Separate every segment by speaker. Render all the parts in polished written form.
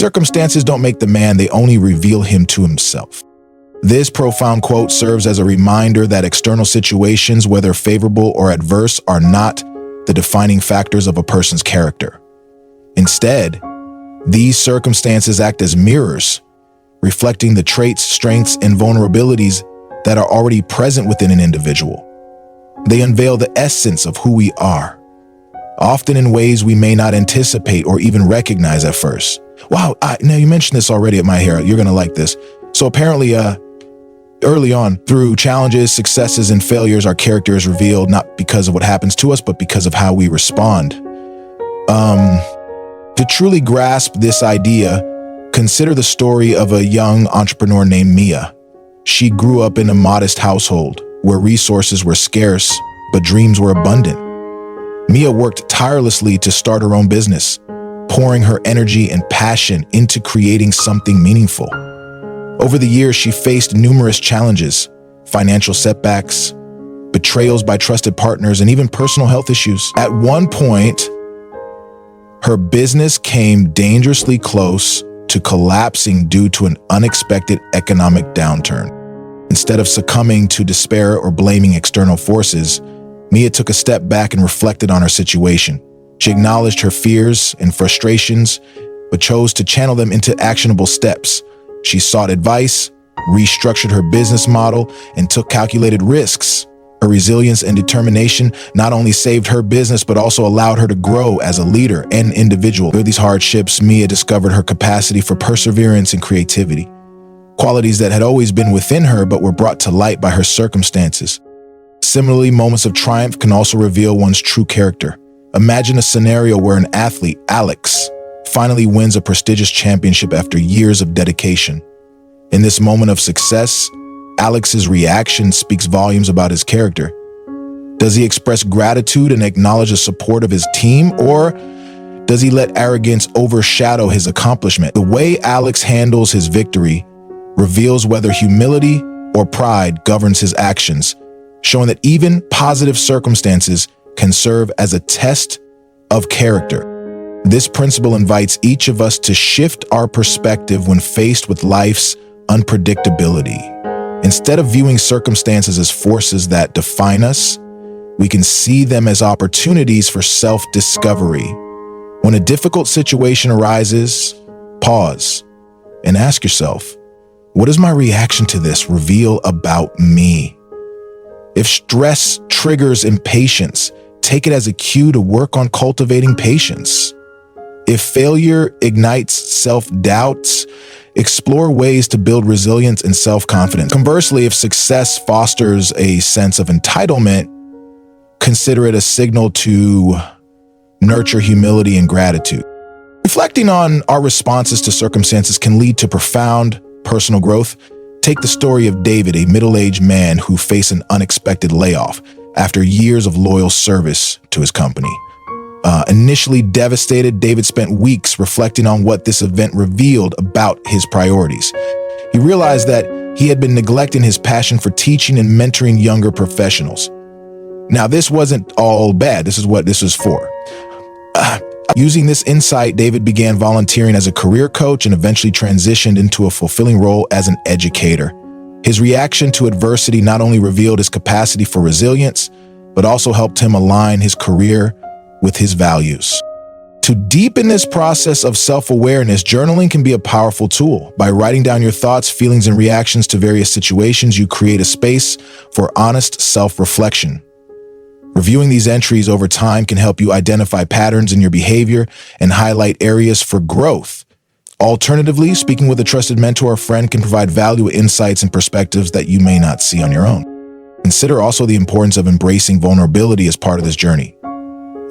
Speaker 1: Circumstances don't make the man, they only reveal him to himself. This profound quote serves as a reminder that external situations, whether favorable or adverse, are not the defining factors of a person's character. Instead, these circumstances act as mirrors, reflecting the traits, strengths, and vulnerabilities that are already present within an individual. They unveil the essence of who we are, often in ways we may not anticipate or even recognize at first. Wow, now you mentioned this already at my hair. You're going to like this. So apparently, early on, through challenges, successes, and failures, our character is revealed not because of what happens to us, but because of how we respond. To truly grasp this idea, consider the story of a young entrepreneur named Mia. She grew up in a modest household where resources were scarce, but dreams were abundant. Mia worked tirelessly to start her own business, pouring her energy and passion into creating something meaningful. Over the years, she faced numerous challenges, financial setbacks, betrayals by trusted partners, and even personal health issues. At one point, her business came dangerously close to collapsing due to an unexpected economic downturn. Instead of succumbing to despair or blaming external forces, Mia took a step back and reflected on her situation. She acknowledged her fears and frustrations, but chose to channel them into actionable steps. She sought advice, restructured her business model, and took calculated risks. Her resilience and determination not only saved her business, but also allowed her to grow as a leader and individual. Through these hardships, Mia discovered her capacity for perseverance and creativity, qualities that had always been within her but were brought to light by her circumstances. Similarly, moments of triumph can also reveal one's true character. Imagine a scenario where an athlete, Alex, finally wins a prestigious championship after years of dedication. In this moment of success, Alex's reaction speaks volumes about his character. Does he express gratitude and acknowledge the support of his team, or does he let arrogance overshadow his accomplishment? The way Alex handles his victory reveals whether humility or pride governs his actions, showing that even positive circumstances can serve as a test of character. This principle invites each of us to shift our perspective when faced with life's unpredictability. Instead of viewing circumstances as forces that define us, we can see them as opportunities for self-discovery. When a difficult situation arises, pause and ask yourself, what does my reaction to this reveal about me? If stress triggers impatience, take it as a cue to work on cultivating patience. If failure ignites self-doubt, explore ways to build resilience and self-confidence. Conversely, if success fosters a sense of entitlement, consider it a signal to nurture humility and gratitude. Reflecting on our responses to circumstances can lead to profound personal growth. Take the story of David, a middle-aged man who faced an unexpected layoff after years of loyal service to his company. Initially devastated, David spent weeks reflecting on what this event revealed about his priorities. He realized that he had been neglecting his passion for teaching and mentoring younger professionals. Now, this wasn't all bad. This is what this was for. Using this insight, David began volunteering as a career coach and eventually transitioned into a fulfilling role as an educator. His reaction to adversity not only revealed his capacity for resilience, but also helped him align his career with his values. To deepen this process of self-awareness, journaling can be a powerful tool. By writing down your thoughts, feelings, and reactions to various situations, you create a space for honest self-reflection. Reviewing these entries over time can help you identify patterns in your behavior and highlight areas for growth. Alternatively, speaking with a trusted mentor or friend can provide valuable insights and perspectives that you may not see on your own. Consider also the importance of embracing vulnerability as part of this journey.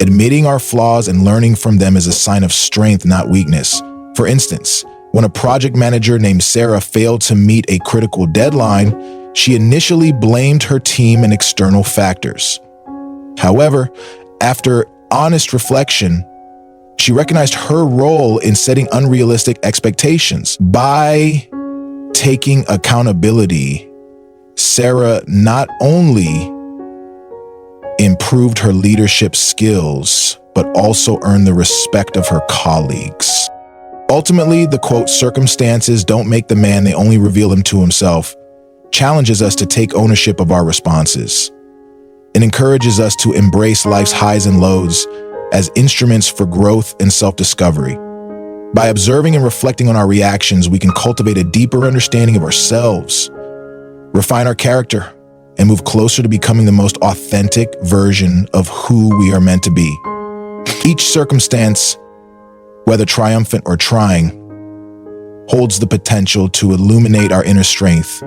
Speaker 1: Admitting our flaws and learning from them is a sign of strength, not weakness. For instance, when a project manager named Sarah failed to meet a critical deadline, she initially blamed her team and external factors. However, after honest reflection, she recognized her role in setting unrealistic expectations. By taking accountability, Sarah not only improved her leadership skills, but also earned the respect of her colleagues. Ultimately, the quote, "Circumstances don't make the man, they only reveal him to himself," challenges us to take ownership of our responses. It encourages us to embrace life's highs and lows as instruments for growth and self-discovery. By observing and reflecting on our reactions, we can cultivate a deeper understanding of ourselves, refine our character, and move closer to becoming the most authentic version of who we are meant to be. Each circumstance, whether triumphant or trying, holds the potential to illuminate our inner strength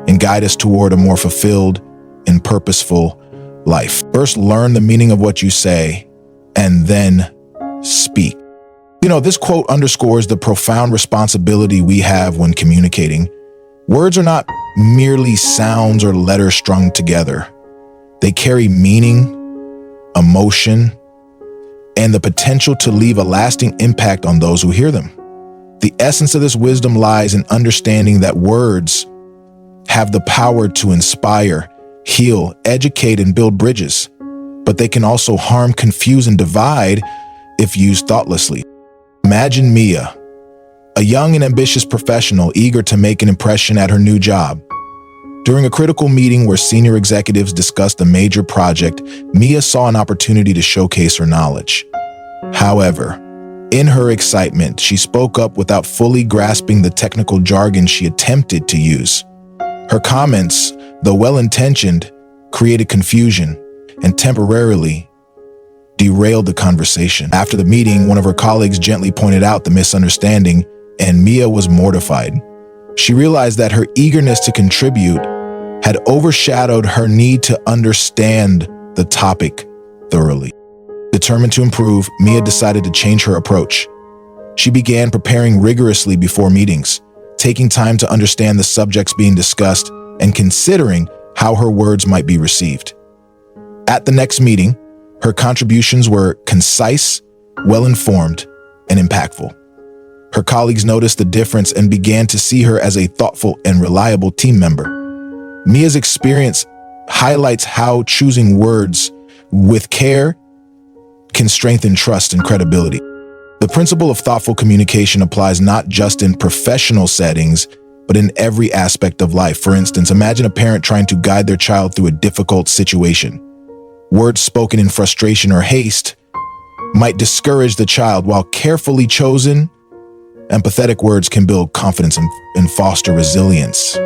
Speaker 1: and guide us toward a more fulfilled and purposeful life. First, learn the meaning of what you say, and then speak. This quote underscores the profound responsibility we have when communicating. Words are not merely sounds or letters strung together. They carry meaning, emotion, and the potential to leave a lasting impact on those who hear them. The essence of this wisdom lies in understanding that words have the power to inspire, heal, educate, and build bridges, but they can also harm, confuse, and divide if used thoughtlessly. Imagine Mia, a young and ambitious professional eager to make an impression at her new job. During a critical meeting where senior executives discussed a major project, Mia saw an opportunity to showcase her knowledge. However, in her excitement, she spoke up without fully grasping the technical jargon she attempted to use. Her comments, though well-intentioned, created confusion and temporarily derailed the conversation. After the meeting, one of her colleagues gently pointed out the misunderstanding, and Mia was mortified. She realized that her eagerness to contribute had overshadowed her need to understand the topic thoroughly. Determined to improve, Mia decided to change her approach. She began preparing rigorously before meetings, taking time to understand the subjects being discussed and considering how her words might be received. At the next meeting, her contributions were concise, well-informed, and impactful. Her colleagues noticed the difference and began to see her as a thoughtful and reliable team member. Mia's experience highlights how choosing words with care can strengthen trust and credibility. The principle of thoughtful communication applies not just in professional settings, but in every aspect of life. For instance, imagine a parent trying to guide their child through a difficult situation. Words spoken in frustration or haste might discourage the child, while carefully chosen, empathetic words can build confidence and foster resilience.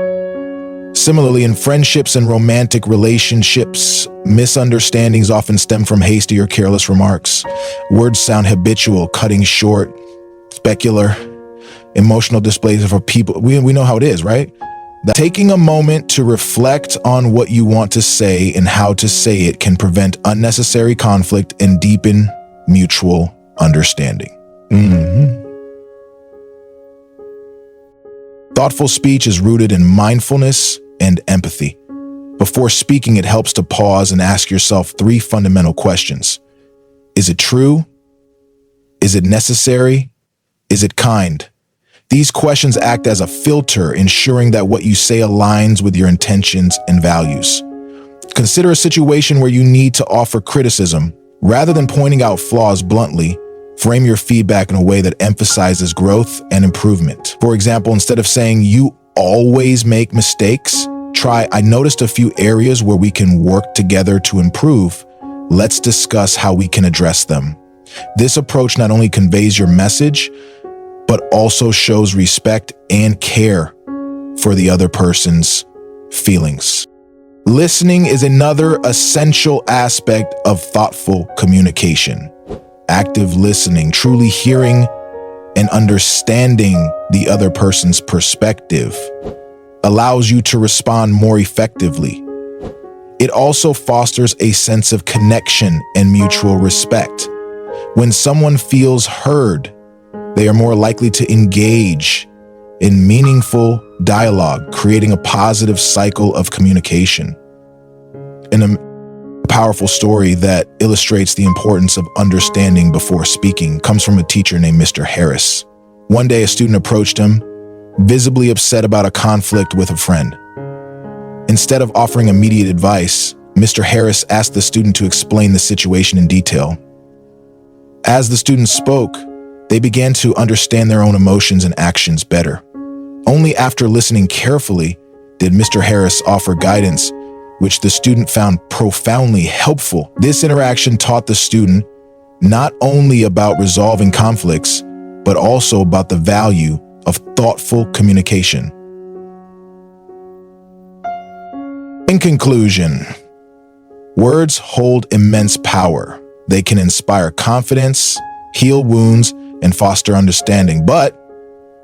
Speaker 1: Similarly, in friendships and romantic relationships, misunderstandings often stem from hasty or careless remarks. Words sound habitual, cutting short, specular, emotional displays for people. We know how it is, right? Taking a moment to reflect on what you want to say and how to say it can prevent unnecessary conflict and deepen mutual understanding. Thoughtful speech is rooted in mindfulness and empathy. Before speaking, it helps to pause and ask yourself 3 fundamental questions. Is it true? Is it necessary? Is it kind? These questions act as a filter, ensuring that what you say aligns with your intentions and values. Consider a situation where you need to offer criticism. Rather than pointing out flaws bluntly, frame your feedback in a way that emphasizes growth and improvement. For example, instead of saying, "You always make mistakes," try, "I noticed a few areas where we can work together to improve. Let's discuss how we can address them." This approach not only conveys your message, but also shows respect and care for the other person's feelings. Listening is another essential aspect of thoughtful communication. Active listening, truly hearing and understanding the other person's perspective, allows you to respond more effectively. It also fosters a sense of connection and mutual respect. When someone feels heard, they are more likely to engage in meaningful dialogue, creating a positive cycle of communication. In a powerful story that illustrates the importance of understanding before speaking comes from a teacher named Mr. Harris. One day, a student approached him, visibly upset about a conflict with a friend. Instead of offering immediate advice, Mr. Harris asked the student to explain the situation in detail. As the student spoke, They began to understand their own emotions and actions better. Only after listening carefully did Mr. Harris offer guidance, which the student found profoundly helpful. This interaction taught the student not only about resolving conflicts, but also about the value of thoughtful communication. In conclusion, words hold immense power. They can inspire confidence, heal wounds, and foster understanding, but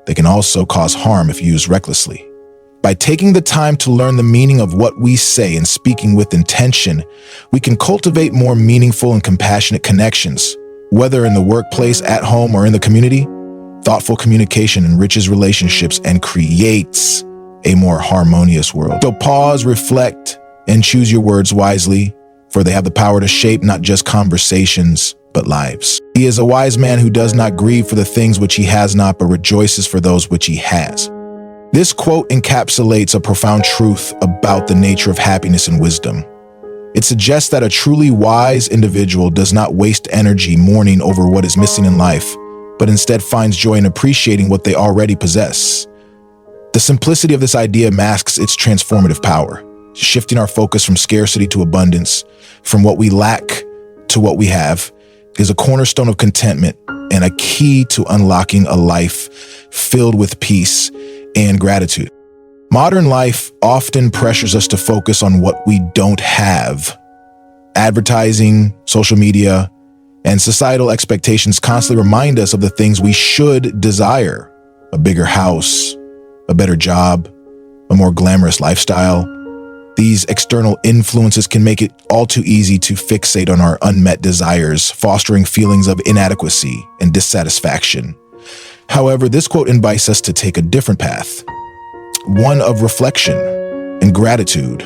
Speaker 1: they can also cause harm if used recklessly. By taking the time to learn the meaning of what we say and speaking with intention, we can cultivate more meaningful and compassionate connections. Whether in the workplace, at home, or in the community, thoughtful communication enriches relationships and creates a more harmonious world. So pause, reflect, and choose your words wisely, for they have the power to shape not just conversations, but lives. He is a wise man who does not grieve for the things which he has not, but rejoices for those which he has. This quote encapsulates a profound truth about the nature of happiness and wisdom. It suggests that a truly wise individual does not waste energy mourning over what is missing in life, but instead finds joy in appreciating what they already possess. The simplicity of this idea masks its transformative power, shifting our focus from scarcity to abundance, from what we lack to what we have, is a cornerstone of contentment and a key to unlocking a life filled with peace and gratitude. Modern life often pressures us to focus on what we don't have. Advertising, social media, and societal expectations constantly remind us of the things we should desire: a bigger house, a better job, a more glamorous lifestyle. These external influences can make it all too easy to fixate on our unmet desires, fostering feelings of inadequacy and dissatisfaction. However, this quote invites us to take a different path, one of reflection and gratitude.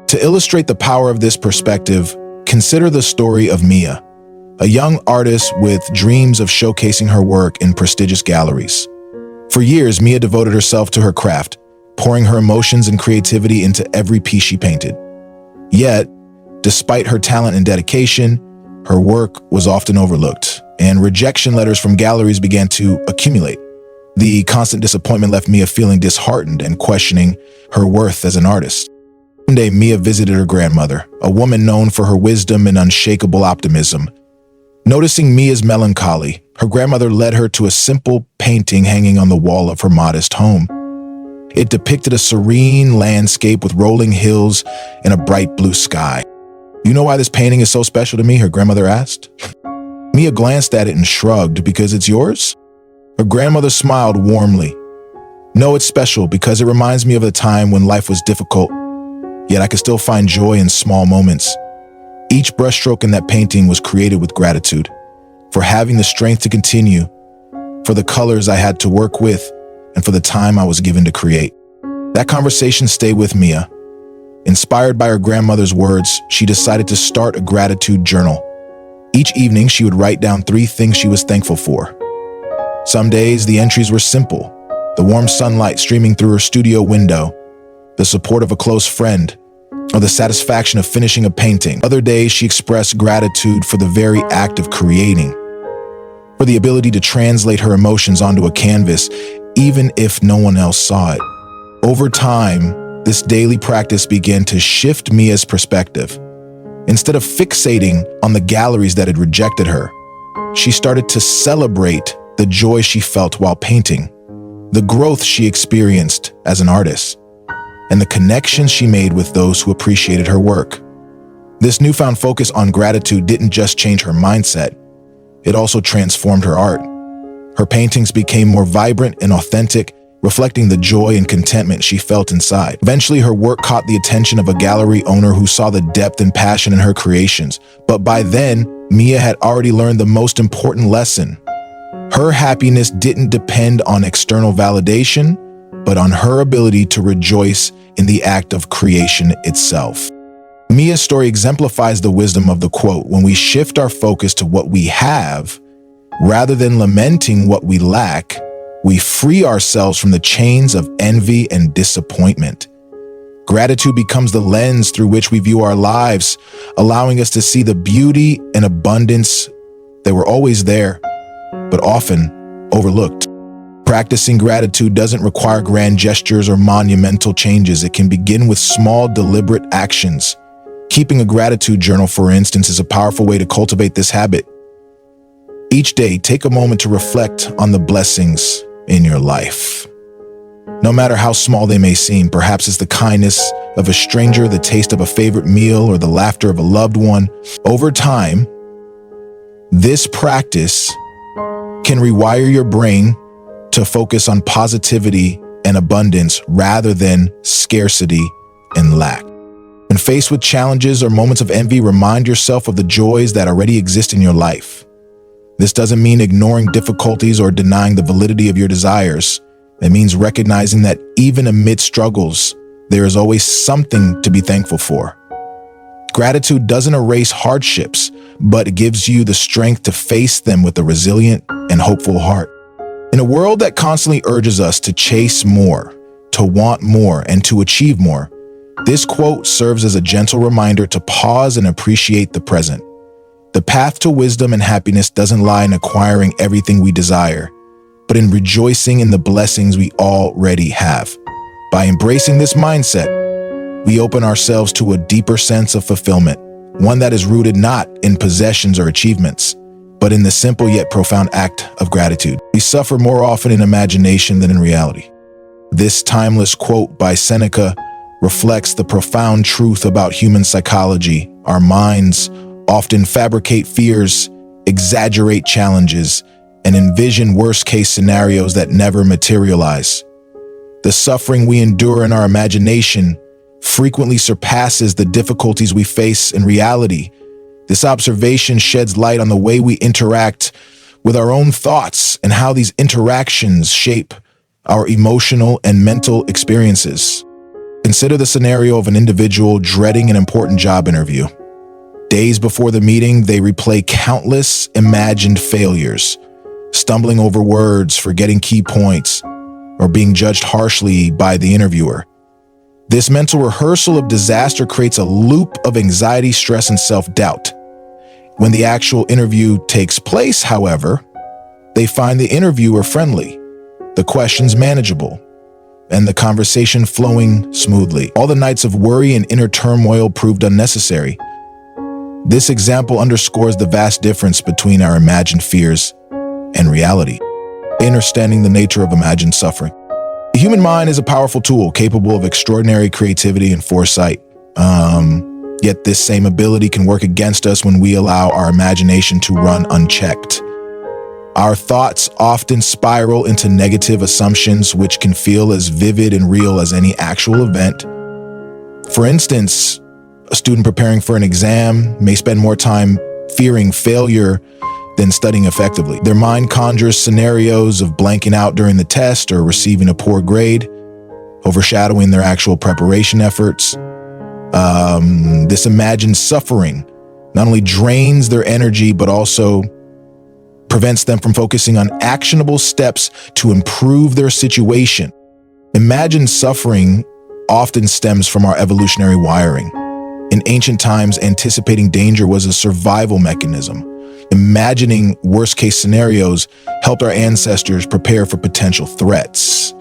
Speaker 1: To illustrate the power of this perspective, consider the story of Mia, a young artist with dreams of showcasing her work in prestigious galleries. For years, Mia devoted herself to her craft, pouring her emotions and creativity into every piece she painted. Yet, despite her talent and dedication, her work was often overlooked, and rejection letters from galleries began to accumulate. The constant disappointment left Mia feeling disheartened and questioning her worth as an artist. One day, Mia visited her grandmother, a woman known for her wisdom and unshakable optimism. Noticing Mia's melancholy, her grandmother led her to a simple painting hanging on the wall of her modest home. It depicted a serene landscape with rolling hills and a bright blue sky. "You know why this painting is so special to me?" her grandmother asked. Mia glanced at it and shrugged. "Because it's yours?" Her grandmother smiled warmly. "No, it's special because it reminds me of a time when life was difficult, yet I could still find joy in small moments." Each brushstroke in that painting was created with gratitude for having the strength to continue, for the colors I had to work with, and for the time I was given to create. That conversation stayed with Mia. Inspired by her grandmother's words, she decided to start a gratitude journal. Each evening, she would write down 3 things she was thankful for. Some days, the entries were simple: the warm sunlight streaming through her studio window, the support of a close friend, or the satisfaction of finishing a painting. Other days, she expressed gratitude for the very act of creating, for the ability to translate her emotions onto a canvas, even if no one else saw it. Over time, this daily practice began to shift Mia's perspective. Instead of fixating on the galleries that had rejected her, she started to celebrate the joy she felt while painting, the growth she experienced as an artist, and the connections she made with those who appreciated her work. This newfound focus on gratitude didn't just change her mindset, it also transformed her art. Her paintings became more vibrant and authentic, reflecting the joy and contentment she felt inside. Eventually, her work caught the attention of a gallery owner who saw the depth and passion in her creations. But by then, Mia had already learned the most important lesson. Her happiness didn't depend on external validation, but on her ability to rejoice in the act of creation itself. Mia's story exemplifies the wisdom of the quote: when we shift our focus to what we have, rather than lamenting what we lack, we free ourselves from the chains of envy and disappointment. Gratitude becomes the lens through which we view our lives, allowing us to see the beauty and abundance that were always there, but often overlooked. Practicing gratitude doesn't require grand gestures or monumental changes. It can begin with small, deliberate actions. Keeping a gratitude journal, for instance, is a powerful way to cultivate this habit. Each day, take a moment to reflect on the blessings in your life. No matter how small they may seem, perhaps it's the kindness of a stranger, the taste of a favorite meal, or the laughter of a loved one. Over time, this practice can rewire your brain to focus on positivity and abundance rather than scarcity and lack. When faced with challenges or moments of envy, remind yourself of the joys that already exist in your life. This doesn't mean ignoring difficulties or denying the validity of your desires. It means recognizing that even amid struggles, there is always something to be thankful for. Gratitude doesn't erase hardships, but it gives you the strength to face them with a resilient and hopeful heart. In a world that constantly urges us to chase more, to want more, and to achieve more, this quote serves as a gentle reminder to pause and appreciate the present. The path to wisdom and happiness doesn't lie in acquiring everything we desire, but in rejoicing in the blessings we already have. By embracing this mindset, we open ourselves to a deeper sense of fulfillment, one that is rooted not in possessions or achievements, but in the simple yet profound act of gratitude. We suffer more often in imagination than in reality. This timeless quote by Seneca reflects the profound truth about human psychology. Our minds often fabricate fears, exaggerate challenges, and envision worst-case scenarios that never materialize. The suffering we endure in our imagination frequently surpasses the difficulties we face in reality. This observation sheds light on the way we interact with our own thoughts and how these interactions shape our emotional and mental experiences. Consider the scenario of an individual dreading an important job interview. Days before the meeting, they replay countless imagined failures, stumbling over words, forgetting key points, or being judged harshly by the interviewer. This mental rehearsal of disaster creates a loop of anxiety, stress, and self-doubt. When the actual interview takes place, however, they find the interviewer friendly, the questions manageable, and the conversation flowing smoothly. All the nights of worry and inner turmoil proved unnecessary. This example underscores the vast difference between our imagined fears and reality. Understanding the nature of imagined suffering. The human mind is a powerful tool capable of extraordinary creativity and foresight. Yet this same ability can work against us when we allow our imagination to run unchecked. Our thoughts often spiral into negative assumptions, which can feel as vivid and real as any actual event. For instance, a student preparing for an exam may spend more time fearing failure than studying effectively. Their mind conjures scenarios of blanking out during the test or receiving a poor grade, overshadowing their actual preparation efforts. This imagined suffering not only drains their energy, but also prevents them from focusing on actionable steps to improve their situation. Imagined suffering often stems from our evolutionary wiring. In ancient times, anticipating danger was a survival mechanism. Imagining worst-case scenarios helped our ancestors prepare for potential threats.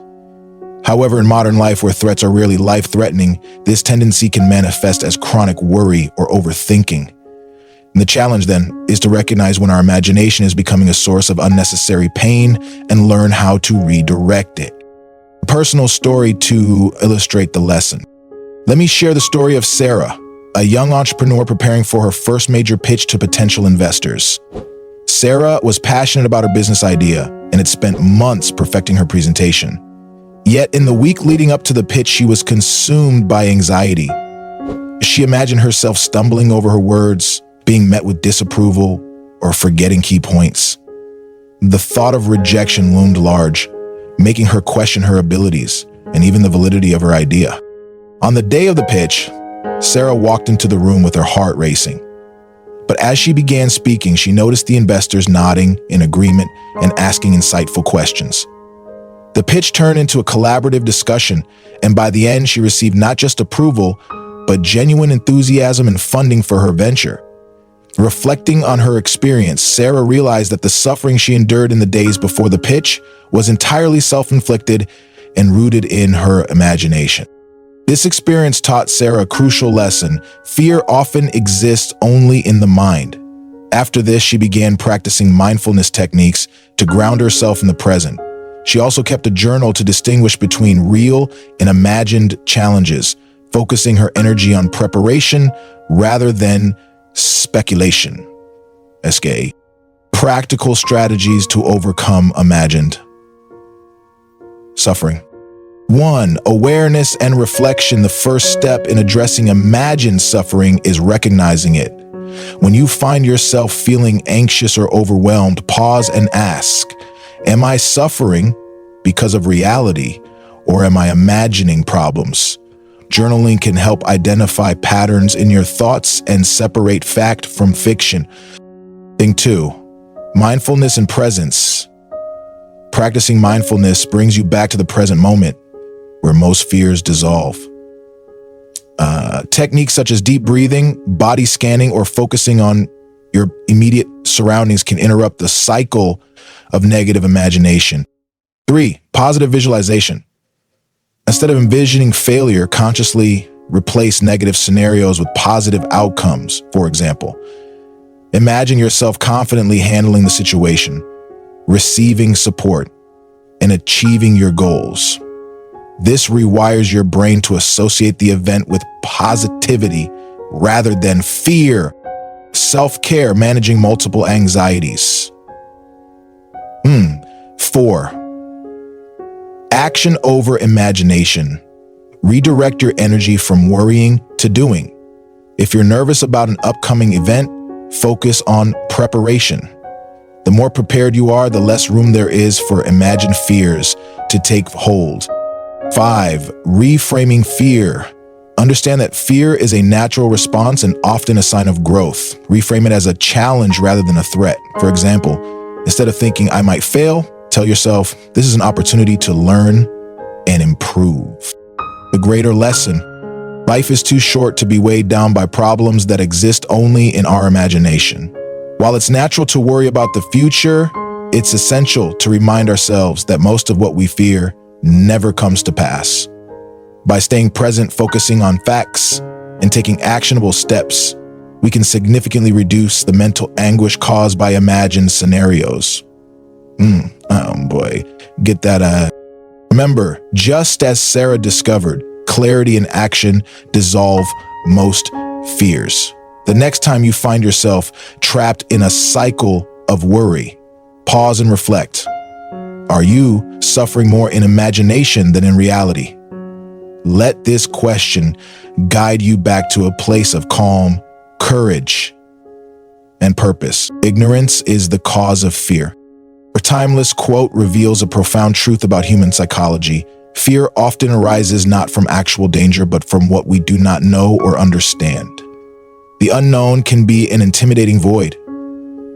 Speaker 1: However, in modern life, where threats are rarely life-threatening, this tendency can manifest as chronic worry or overthinking. And the challenge, then, is to recognize when our imagination is becoming a source of unnecessary pain and learn how to redirect it. A personal story to illustrate the lesson. Let me share the story of Sarah, a young entrepreneur preparing for her first major pitch to potential investors. Sarah was passionate about her business idea and had spent months perfecting her presentation. Yet in the week leading up to the pitch, she was consumed by anxiety. She imagined herself stumbling over her words, being met with disapproval, or forgetting key points. The thought of rejection loomed large, making her question her abilities and even the validity of her idea. On the day of the pitch, Sarah walked into the room with her heart racing. But as she began speaking, she noticed the investors nodding in agreement and asking insightful questions. The pitch turned into a collaborative discussion, and by the end, she received not just approval, but genuine enthusiasm and funding for her venture. Reflecting on her experience, Sarah realized that the suffering she endured in the days before the pitch was entirely self-inflicted and rooted in her imagination. This experience taught Sarah a crucial lesson. Fear often exists only in the mind. After this, she began practicing mindfulness techniques to ground herself in the present. She also kept a journal to distinguish between real and imagined challenges, focusing her energy on preparation rather than speculation. SK. Practical strategies to overcome imagined suffering. 1. Awareness and reflection. The first step in addressing imagined suffering is recognizing it. When you find yourself feeling anxious or overwhelmed, pause and ask, am I suffering because of reality, or am I imagining problems? Journaling can help identify patterns in your thoughts and separate fact from fiction. Thing 2, mindfulness and presence. Practicing mindfulness brings you back to the present moment, where most fears dissolve. Techniques such as deep breathing, body scanning, or focusing on your immediate surroundings can interrupt the cycle of negative imagination. 3, positive visualization. Instead of envisioning failure, consciously replace negative scenarios with positive outcomes. For example, imagine yourself confidently handling the situation, receiving support, and achieving your goals. This rewires your brain to associate the event with positivity rather than fear. Self-care, managing multiple anxieties. 4. Action over imagination. Redirect your energy from worrying to doing. If you're nervous about an upcoming event, focus on preparation. The more prepared you are, the less room there is for imagined fears to take hold. 5. Reframing fear. Understand that fear is a natural response and often a sign of growth. Reframe it as a challenge rather than a threat. For example, instead of thinking I might fail, tell yourself, this is an opportunity to learn and improve. The greater lesson: life is too short to be weighed down by problems that exist only in our imagination. While it's natural to worry about the future, it's essential to remind ourselves that most of what we fear never comes to pass. By staying present, focusing on facts, and taking actionable steps, we can significantly reduce the mental anguish caused by imagined scenarios. Oh boy, get that. Remember, just as Sarah discovered, clarity and action dissolve most fears. The next time you find yourself trapped in a cycle of worry, pause and reflect. Are you suffering more in imagination than in reality? Let this question guide you back to a place of calm, courage, and purpose. Ignorance is the cause of fear. A timeless quote reveals a profound truth about human psychology. Fear often arises not from actual danger, but from what we do not know or understand. The unknown can be an intimidating void,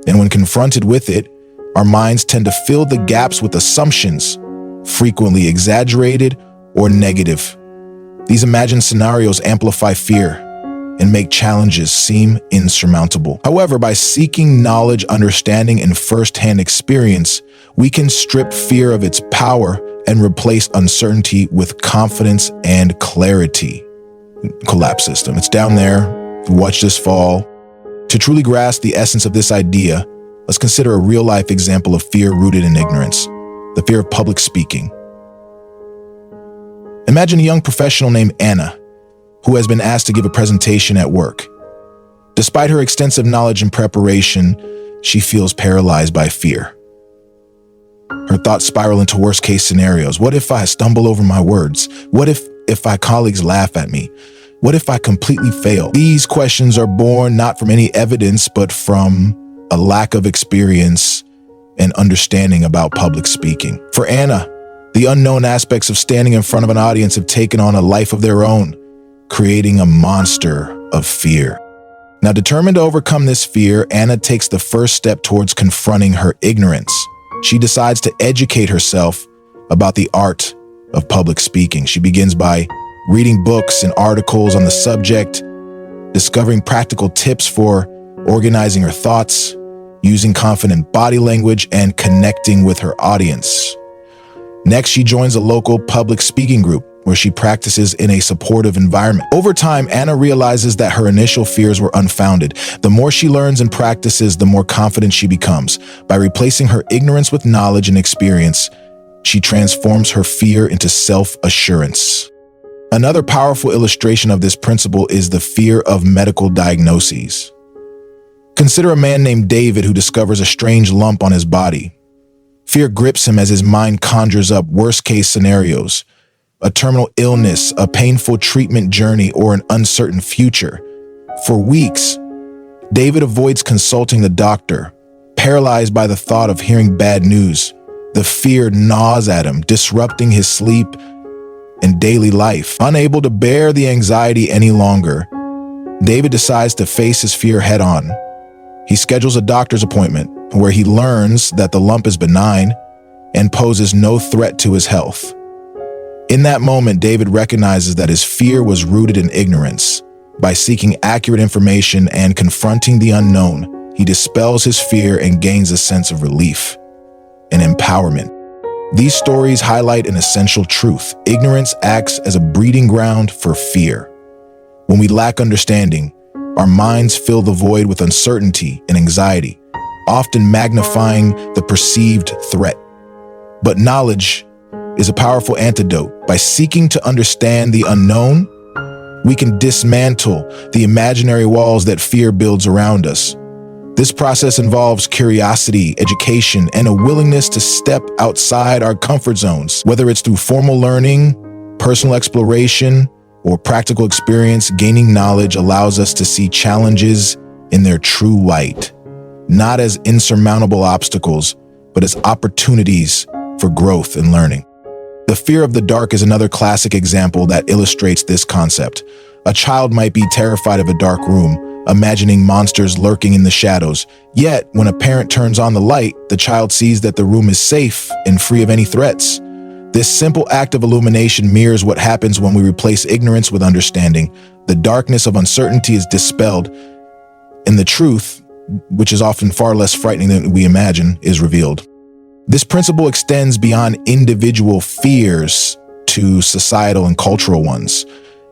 Speaker 1: and when confronted with it, our minds tend to fill the gaps with assumptions, frequently exaggerated or negative. These imagined scenarios amplify fear and make challenges seem insurmountable. However, by seeking knowledge, understanding, and first-hand experience, we can strip fear of its power and replace uncertainty with confidence and clarity. Collapse system. It's down there. Watch this fall. To truly grasp the essence of this idea, let's consider a real-life example of fear rooted in ignorance, the fear of public speaking. Imagine a young professional named Anna, who has been asked to give a presentation at work. Despite her extensive knowledge and preparation, she feels paralyzed by fear. Her thoughts spiral into worst-case scenarios. What if I stumble over my words? What if my colleagues laugh at me? What if I completely fail? These questions are born not from any evidence, but from a lack of experience and understanding about public speaking. For Anna, the unknown aspects of standing in front of an audience have taken on a life of their own, creating a monster of fear. Now, determined to overcome this fear, Anna takes the first step towards confronting her ignorance. She decides to educate herself about the art of public speaking. She begins by reading books and articles on the subject, discovering practical tips for organizing her thoughts, using confident body language, and connecting with her audience. Next, she joins a local public speaking group where she practices in a supportive environment. Over time, Anna realizes that her initial fears were unfounded. The more she learns and practices, the more confident she becomes. By replacing her ignorance with knowledge and experience, she transforms her fear into self-assurance. Another powerful illustration of this principle is the fear of medical diagnoses. Consider a man named David who discovers a strange lump on his body. Fear grips him as his mind conjures up worst-case scenarios: a terminal illness, a painful treatment journey, or an uncertain future. For weeks, David avoids consulting the doctor, paralyzed by the thought of hearing bad news. The fear gnaws at him, disrupting his sleep and daily life. Unable to bear the anxiety any longer, David decides to face his fear head-on. He schedules a doctor's appointment where he learns that the lump is benign and poses no threat to his health. In that moment, David recognizes that his fear was rooted in ignorance. By seeking accurate information and confronting the unknown, he dispels his fear and gains a sense of relief and empowerment. These stories highlight an essential truth: ignorance acts as a breeding ground for fear. When we lack understanding, our minds fill the void with uncertainty and anxiety, often magnifying the perceived threat. But knowledge is a powerful antidote. By seeking to understand the unknown, we can dismantle the imaginary walls that fear builds around us. This process involves curiosity, education, and a willingness to step outside our comfort zones. Whether it's through formal learning, personal exploration, or practical experience, gaining knowledge allows us to see challenges in their true light, not as insurmountable obstacles, but as opportunities for growth and learning. The fear of the dark is another classic example that illustrates this concept. A child might be terrified of a dark room, imagining monsters lurking in the shadows. Yet, when a parent turns on the light, the child sees that the room is safe and free of any threats. This simple act of illumination mirrors what happens when we replace ignorance with understanding. The darkness of uncertainty is dispelled, and the truth, which is often far less frightening than we imagine, is revealed. This principle extends beyond individual fears to societal and cultural ones.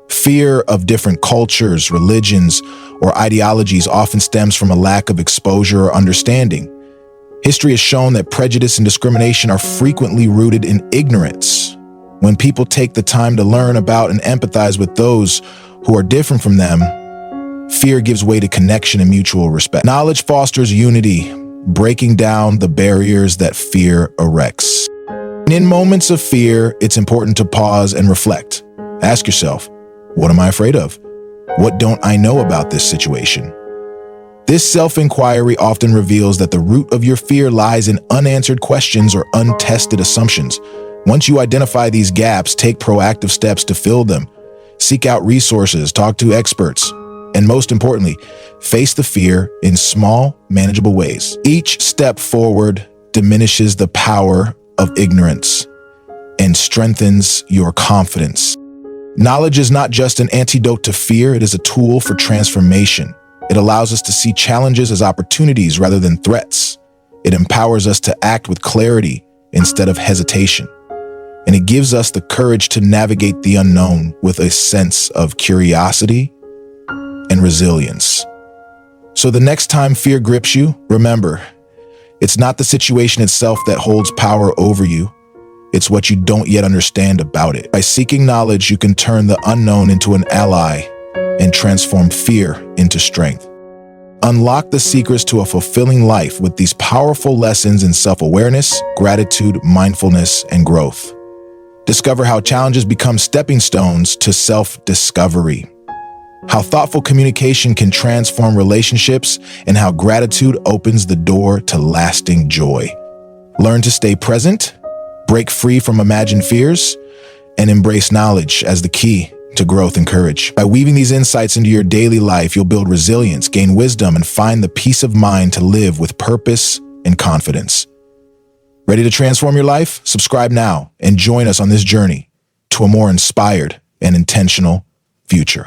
Speaker 1: Fear of different cultures, religions, or ideologies often stems from a lack of exposure or understanding. History has shown that prejudice and discrimination are frequently rooted in ignorance. When people take the time to learn about and empathize with those who are different from them, fear gives way to connection and mutual respect. Knowledge fosters unity, breaking down the barriers that fear erects. In moments of fear, it's important to pause and reflect. Ask yourself, what am I afraid of? What don't I know about this situation? This self-inquiry often reveals that the root of your fear lies in unanswered questions or untested assumptions. Once you identify these gaps, take proactive steps to fill them. Seek out resources, talk to experts, and most importantly, face the fear in small, manageable ways. Each step forward diminishes the power of ignorance and strengthens your confidence. Knowledge is not just an antidote to fear, it is a tool for transformation. It allows us to see challenges as opportunities rather than threats. It empowers us to act with clarity instead of hesitation. And it gives us the courage to navigate the unknown with a sense of curiosity and resilience. So the next time fear grips you, remember, it's not the situation itself that holds power over you. It's what you don't yet understand about it. By seeking knowledge, you can turn the unknown into an ally and transform fear into strength. Unlock the secrets to a fulfilling life with these powerful lessons in self-awareness, gratitude, mindfulness, and growth. Discover how challenges become stepping stones to self-discovery, how thoughtful communication can transform relationships, and how gratitude opens the door to lasting joy. Learn to stay present, break free from imagined fears, and embrace knowledge as the key to growth and courage. By weaving these insights into your daily life, you'll build resilience, gain wisdom, and find the peace of mind to live with purpose and confidence. Ready to transform your life? Subscribe now and join us on this journey to a more inspired and intentional future.